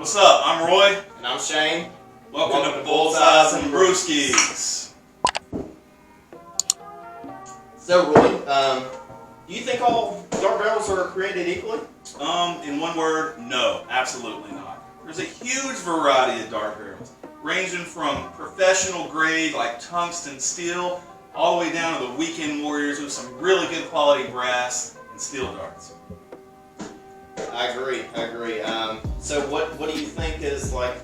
What's up? I'm Roy. And I'm Shane. Welcome to Bullseyes and Brewskis. So, Roy, do you think all dart barrels are created equally? In one word, no, absolutely not. There's a huge variety of dart barrels, ranging from professional grade like tungsten steel, all the way down to the weekend warriors with some really good quality brass and steel darts. I agree. So what do you think is like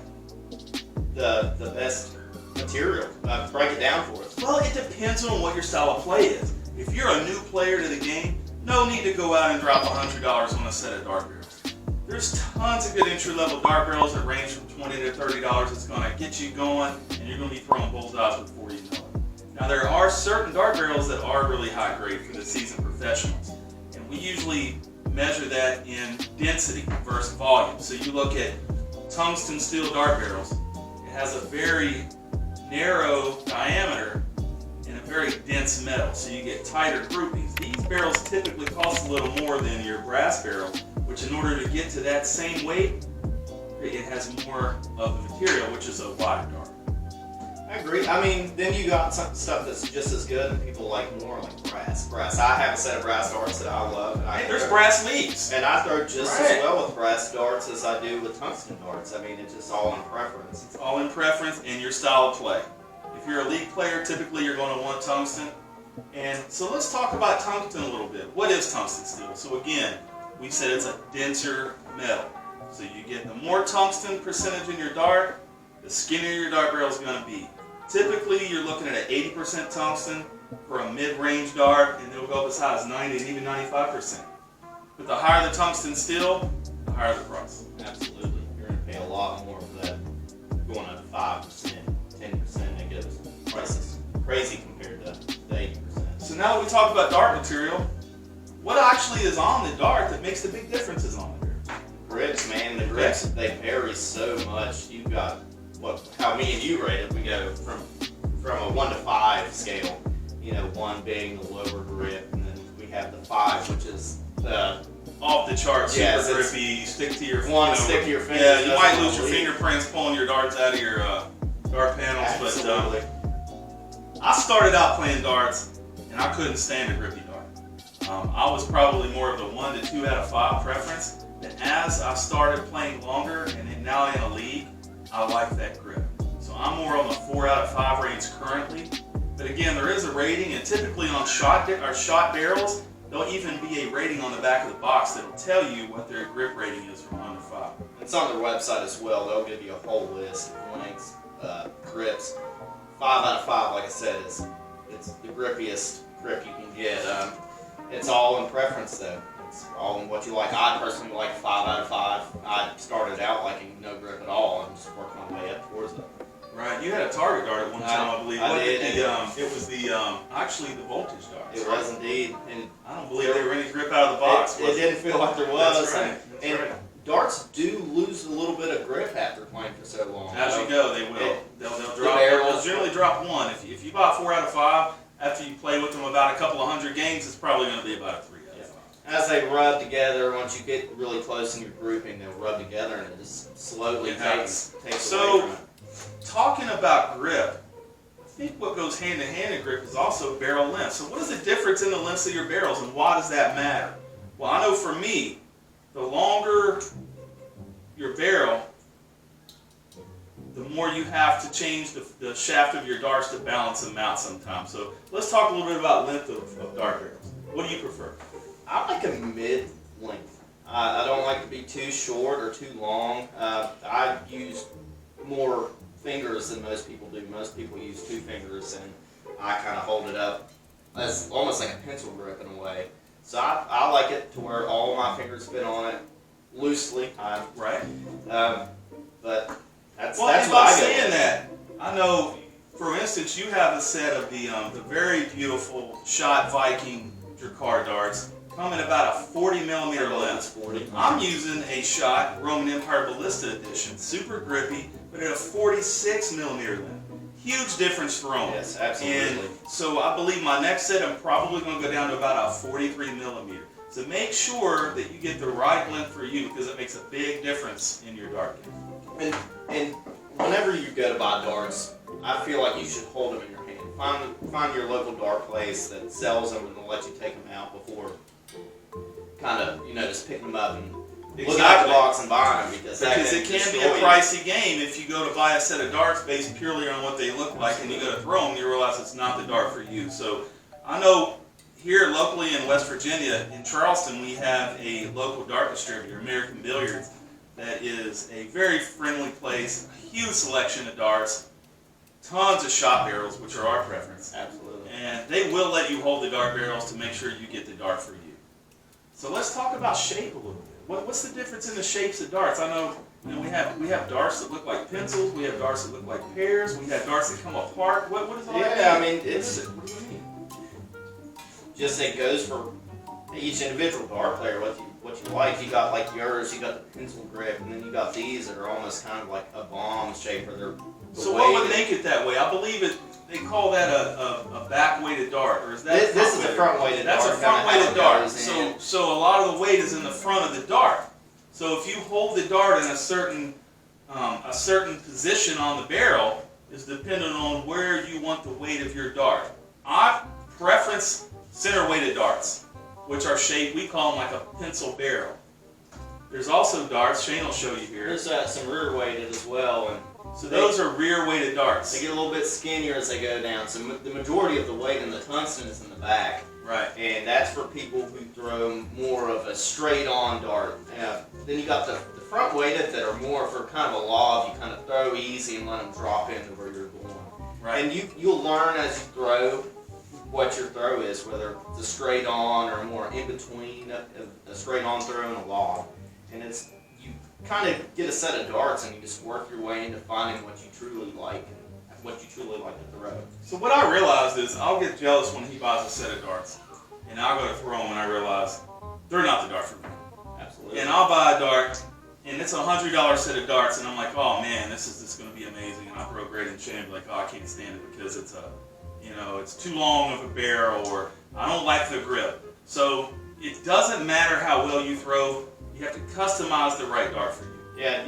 the best material? Break it down for us. Well, it depends on what your style of play is. If you're a new player to the game, no need to go out and drop $100 on a set of dart barrels. There's tons of good entry-level dart barrels that range from $20 to $30. It's going to get you going, and you're going to be throwing bullseyes before you know it. Now, there are certain dart barrels that are really high grade for the seasoned professionals, and we usually measure that in density versus volume. So you look at tungsten steel dart barrels. It has a very narrow diameter and a very dense metal, so you get tighter groupings. These barrels typically cost a little more than your brass barrel, which in order to get to that same weight, it has more of the material, which is a wider dart. I agree. I mean, then you got some stuff that's just as good, and people like more like brass. I have a set of brass darts that I love. And There's brass leads. And I throw just as well with brass darts as I do with tungsten darts. I mean, it's just all in preference. It's all in preference and your style of play. If you're a league player, typically you're going to want tungsten. And so let's talk about tungsten a little bit. What is tungsten steel? So again, we said it's a denser metal. So you get the more tungsten percentage in your dart, the skinnier your dart barrel is going to be. Typically, you're looking at an 80% tungsten for a mid-range dart, and it'll go up as high as 90 and even 95%. But the higher the tungsten steel, the higher the price. Absolutely. You're going to pay a lot more for that. Going up to 5%, 10%, it gives prices crazy compared to the 80%. So now that we talked about dart material, what actually is on the dart that makes the big differences on the dart? Grips, man. The grips, they vary so much. You've got how me and you rate it. We go from a 1 to 5 scale. You know, 1 being the lower grip, and then we have the 5, which is the off the chart, super grippy. Stick to your stick to your fingers. Yeah, you might lose your fingerprints pulling your darts out of your dart panels. Absolutely. But I started out playing darts, and I couldn't stand a grippy dart. I was probably more of the 1 to 2 out of 5 preference. And as I started playing longer, and then now in a league, I like that grip. So I'm more on the 4 out of 5 range currently. But again, there is a rating, and typically on shot barrels, there'll even be a rating on the back of the box that'll tell you what their grip rating is from 1 to 5. It's on their website as well. They'll give you a whole list of lengths, grips. 5 out of 5, like I said, it's the grippiest grip you can get. It's all in preference, though. It's all in what you like. I personally like 5 out of 5. I started out liking no grip at all. I'm just working my way up towards it. Right, you had a target dart at one time, I believe. I did. It was actually the voltage dart. It was indeed, and I don't believe there were any grip out of the box. It didn't feel like there was. That's right. And darts do lose a little bit of grip after playing for so long. As you go, they will. They'll drop. They'll generally drop 1. If you buy 4 out of 5, after you play with them about a couple of 100 games, it's probably going to be about a 3 out of 5. As they rub together, once you get really close in your grouping, they'll rub together, and it just slowly takes away from it. Talking about grip, I think what goes hand in hand in grip is also barrel length. So what is the difference in the lengths of your barrels, and why does that matter? Well, I know for me, the longer your barrel, the more you have to change the shaft of your darts to balance them out sometimes. So let's talk a little bit about length of dart barrels. What do you prefer? I like a mid-length. I don't like to be too short or too long. I use more fingers than most people do. Most people use 2 fingers, and I kind of hold it up as almost like a pencil grip in a way. So I like it to where all my fingers fit on it loosely. Right. But that's what I by saying that, I know, for instance, you have a set of the very beautiful Shot Viking Drakkar darts, come in about a 40 millimeter length. 40. I'm using a Shot Roman Empire Ballista Edition, super grippy, but at a 46 millimeter length. Huge difference for them. Yes, absolutely. And so I believe my next set, I'm probably going to go down to about a 43 millimeter. So make sure that you get the right blend for you because it makes a big difference in your dart game. And whenever you go to buy darts, I feel like you should hold them in your hand. Find your local dart place that sells them and will let you take them out before kind of, just picking them up and look at the box and buying them because it can be a pricey game if you go to buy a set of darts based purely on what they look like and you go to throw them, you realize it's not the dart for you. So I know here locally in West Virginia, in Charleston, we have a local dart distributor, American Billiards, that is a very friendly place, a huge selection of darts, tons of shot barrels, which are our preference. Absolutely. And they will let you hold the dart barrels to make sure you get the dart for you. So let's talk about shape a little bit. What's the difference in the shapes of darts? I know, we have darts that look like pencils, we have darts that look like pears, we have darts that come apart. What is all that? Yeah, I mean? mean, what do you mean? Just it goes for each individual dart player what you like. You got like yours, you got the pencil grip, and then you got these that are almost kind of like a bomb shape, or they're. So what would make it that way? I believe they call that a back-weighted dart, or is that? This is a front-weighted dart. That's a front-weighted dart. So a lot of the weight is in the front of the dart. So if you hold the dart in a certain position on the barrel, is dependent on where you want the weight of your dart. I preference center-weighted darts, which are shaped, we call them like a pencil barrel. There's also darts, Shane will show you here. There's some rear-weighted as well. And so those are rear-weighted darts. They get a little bit skinnier as they go down. So the majority of the weight in the tungsten is in the back. Right. And that's for people who throw more of a straight-on dart. Then you got the front-weighted that are more for kind of a lob. You kind of throw easy and let them drop into where you're going. Right. And you'll learn as you throw what your throw is, whether it's a straight on or more in between a straight on throw and a lob. And you kind of get a set of darts and you just work your way into finding what you truly like and what you truly like to throw. So what I realized is I'll get jealous when he buys a set of darts, and I'll go to throw them and I realize they're not the dart for me. Absolutely. And I'll buy a dart, and it's a $100 set of darts, and I'm like, oh man, this is going to be amazing. And I throw Great and Shane, like, oh, I can't stand it because it's it's too long of a barrel, or I don't like the grip. So it doesn't matter how well you throw, you have to customize the right dart for you. Yeah,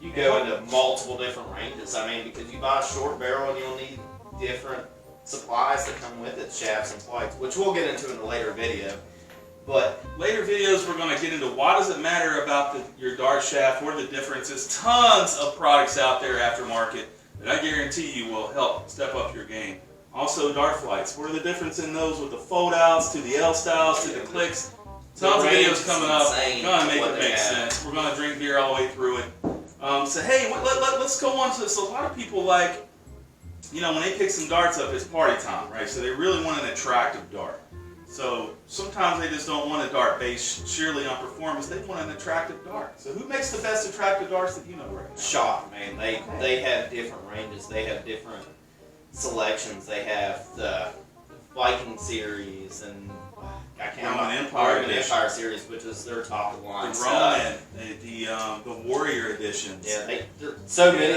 you go into multiple different ranges. I mean, because you buy a short barrel and you'll need different supplies that come with it, shafts and flights, which we'll get into in a later video. But later videos we're going to get into why does it matter about your dart shaft, what are the differences. Tons of products out there aftermarket that I guarantee you will help step up your game. Also dart flights, what are the difference in those with the fold outs to the L styles to the clicks. Tons of videos coming up. Gonna make it make sense. We're gonna drink beer all the way through it. So hey, let's go on to this. So a lot of people like, when they pick some darts up, it's party time, right? So they really want an attractive dart. So sometimes they just don't want a dart based sheerly on performance. They want an attractive dart. So who makes the best attractive darts that you know right now? Shot, man. They have different ranges. They have different selections. They have the Viking series and Roman Empire series, which is their top of the line. The Roman, the Warrior editions. Yeah, they're so many.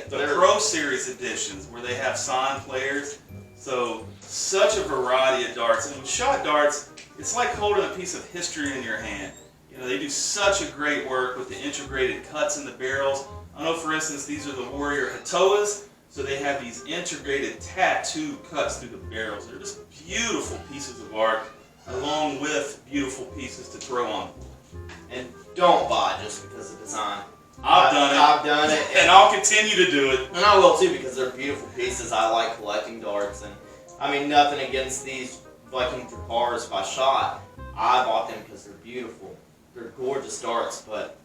The Pro Series editions where they have signed players. So such a variety of darts. And with shot darts, it's like holding a piece of history in your hand. They do such a great work with the integrated cuts in the barrels. I know, for instance, these are the Warrior Hatoas. So they have these integrated tattoo cuts through the barrels. They're just beautiful pieces of art, along with beautiful pieces to throw on. And don't buy just because of design. I've done it, and I'll continue to do it. And I will too, because they're beautiful pieces. I like collecting darts, and I mean nothing against these Viking Drakars by Shot. I bought them because they're beautiful. They're gorgeous darts, but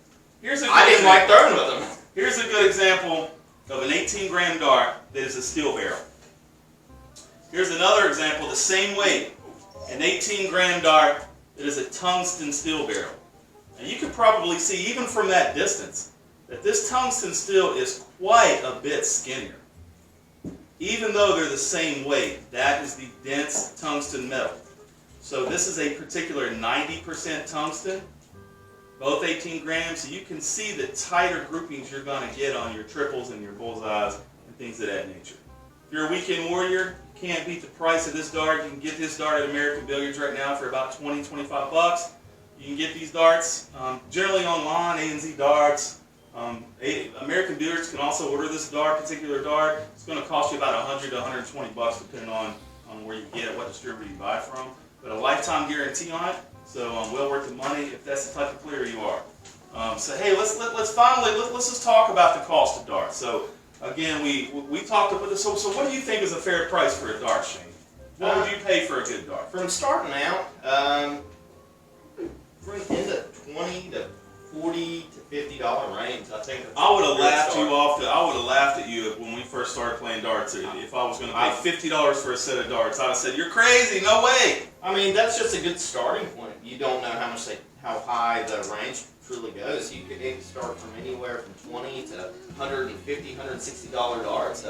I didn't like throwing with them. Here's a good example of an 18-gram dart that is a steel barrel. Here's another example, the same weight, an 18-gram dart that is a tungsten steel barrel. And you can probably see, even from that distance, that this tungsten steel is quite a bit skinnier. Even though they're the same weight, that is the dense tungsten metal. So this is a particular 90% tungsten, both 18 grams, so you can see the tighter groupings you're going to get on your triples and your bullseyes and things of that nature. If you're a weekend warrior, you can't beat the price of this dart. You can get this dart at American Billiards right now for about $20, $25. You can get these darts generally online, A&Z Darts. American Dealers can also order this particular dart. It's going to cost you about 100 to 120 bucks depending on where you get it, what distributor you buy from. But a lifetime guarantee on it, so well worth the money if that's the type of player you are. So hey, let's just talk about the cost of darts. So again, we talked about this. So what do you think is a fair price for a dart, Shane? What would you pay for a good dart? From starting out, in the $20 to $40 to $50 range, I think. I would have laughed you off. I would have laughed at you when we first started playing darts. If I was going to pay $50 for a set of darts, I'd have said, "You're crazy! No way!" I mean, that's just a good starting point. You don't know how high the range truly goes. You can start from anywhere from $20 to $150, $160 darts.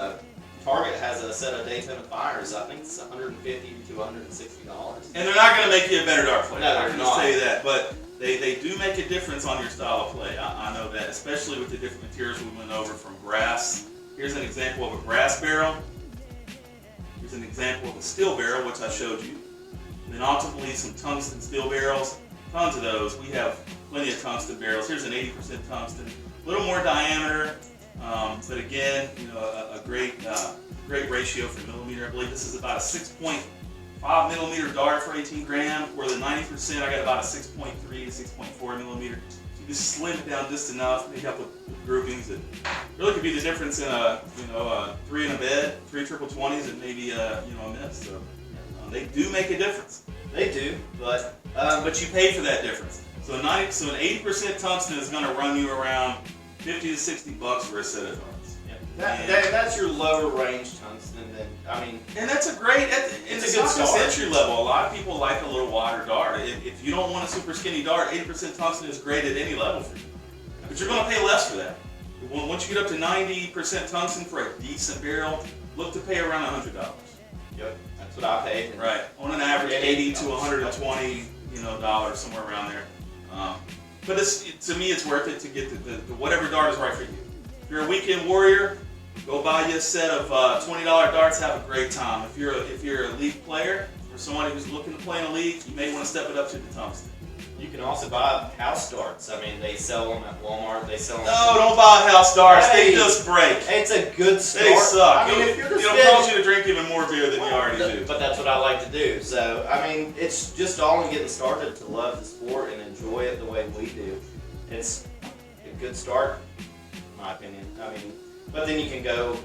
Target has a set of Daytona Fires. I think it's $150 to $160. And they're not going to make you a better dart player. No, I they're can not. just tell you that. But they do make a difference on your style of play. I know that, especially with the different materials we went over from brass. Here's an example of a brass barrel. Here's an example of a steel barrel, which I showed you. And then ultimately some tungsten steel barrels. Tons of those. We have plenty of tungsten barrels. Here's an 80% tungsten. A little more diameter. But again, a great ratio for millimeter. I believe this is about a 6.5 millimeter dart for 18 grams. For the 90%, I got about a 6.3 to 6.4 millimeter. So you just slim it down just enough, maybe up with groupings. That really could be the difference in a 3 in a bed, 3 triple 20s, and maybe a miss. So they do make a difference. They do, but you pay for that difference. So an 80% tungsten is going to run you around 50 to 60 bucks for a set of darts. that's your lower range tungsten. And that's a great. It's a good start. entry level. A lot of people like a little wider dart. If you don't want a super skinny dart, 80% tungsten is great at any level for you. But you're going to pay less for that. Once you get up to 90% tungsten for a decent barrel, look to pay around $100. Yep, that's what I paid. Right, on an average, 80 to 120, dollars, somewhere around there. But to me, it's worth it to get the whatever dart is right for you. If you're a weekend warrior, go buy you a set of $20 darts. Have a great time. If you're a league player or somebody who's looking to play in a league, you may want to step it up to the tungsten. You can also buy house darts. They sell them at Walmart. They sell them. No, don't buy house darts. Hey, they just break. It's a good start. They suck. If you're just it'll cause you to drink even more beer than you already do. But that's what I like to do. So it's just all in getting started to love the sport and enjoy it the way we do. It's a good start, in my opinion. But then you can go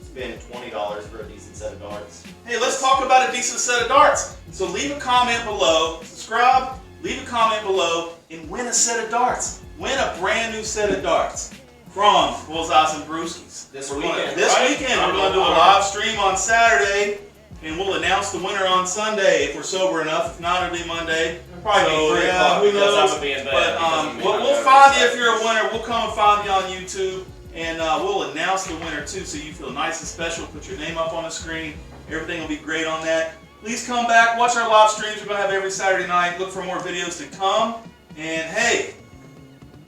spend $20 for a decent set of darts. Hey, let's talk about a decent set of darts. So leave a comment below, subscribe, leave a comment below, and win a set of darts. Win a brand new set of darts from Bullseyes and Brewskis. This weekend, right? we're going to do a live stream on Saturday, and we'll announce the winner on Sunday if we're sober enough. If not, it'll be Monday. Probably 3 o'clock. Who knows? I'm be in bed. But we'll find you if you're a winner. We'll come and find you on YouTube. And we'll announce the winner too, so you feel nice and special. Put your name up on the screen. Everything will be great on that. Please come back, watch our live streams. We're going to have every Saturday night. Look for more videos to come. And hey,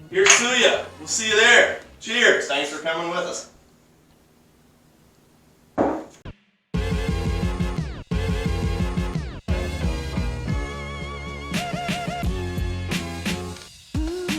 here's to you. We'll see you there. Cheers. Thanks for coming with us.